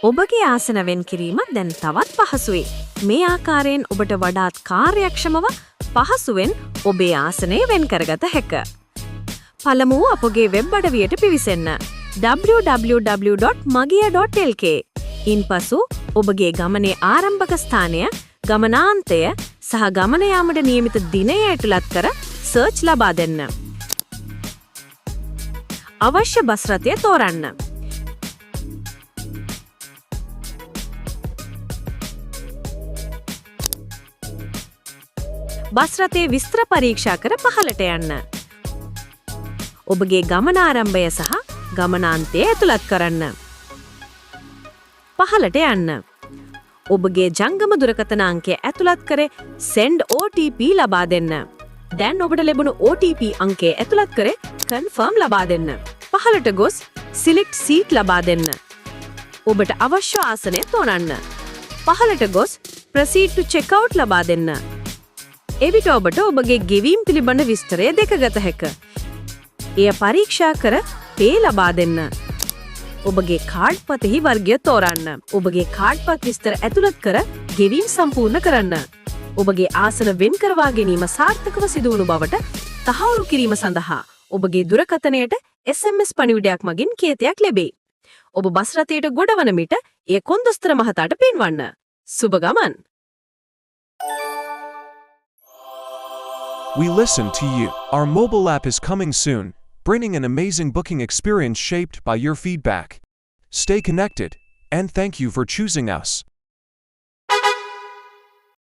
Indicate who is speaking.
Speaker 1: ඔබගේ ආසන වෙන් කිරීම දැන් තවත් පහසුයි. මේ ආකාරයෙන් ඔබට වඩාත් කාර්යක්ෂමව පහසුවෙන් ඔබේ ආසනය වෙන් කරගත හැක. පළමුව අපගේ වෙබ් අඩවියට පිවිසෙන්න. www.magiya.lk. ඉන්පසු ඔබගේ ගමනේ ආරම්භක ස්ථානය, ගමනාන්තය සහ ගමන යාමට නියමිත දිනය ඇතුළත් කර සර්ච් ලබා දෙන්න. අවශ්‍ය බස් රථය තෝරන්න. බස් රථයේ විස්තර පරීක්ෂා කර පහළට යන්න. ඔබගේ ගමන ආරම්භය සහ ගමනාන්තය ඇතුළත් කරන්න. පහළට යන්න. ඔබගේ ජංගම දුරකථන අංකය ඇතුළත් කර send OTP ලබා දෙන්න. දැන් ඔබට ලැබුණු OTP අංකය ඇතුළත් කර confirm ලබා දෙන්න. පහළට ගොස් select seat ලබා දෙන්න. ඔබට අවශ්‍ය ආසනය තෝරන්න. පහළට ගොස් proceed to check out ලබා දෙන්න. එවිට ඔබට ඔබගේ ගෙවීම් පිළිබඳ විස්තරය දැකගත හැක. එය පරීක්ෂා කර පේ ලබා දෙන්න. ඔබගේ කාඩ් පතෙහි වර්ගය තෝරන්න. ඔබගේ කාඩ් පත් විස්තර ඇතුළත් කර ගෙවීම් සම්පූර්ණ කරන්න. ඔබගේ ආසන වෙන් කරවා ගැනීම සාර්ථකව සිදු වුණු බවට තහවුරු කිරීම සඳහා ඔබගේ දුරකථනයට SMS පණිවිඩයක් මගින් කේතයක් ලැබේ. ඔබ බස් රථයට ගොඩවන විට එය කොන්දොස්තර මහතාට පෙන්වන්න. සුබ ගමන්.
Speaker 2: We listen to you. Our mobile app is coming soon, bringing an amazing booking experience shaped by your feedback. Stay connected, and thank you for choosing us.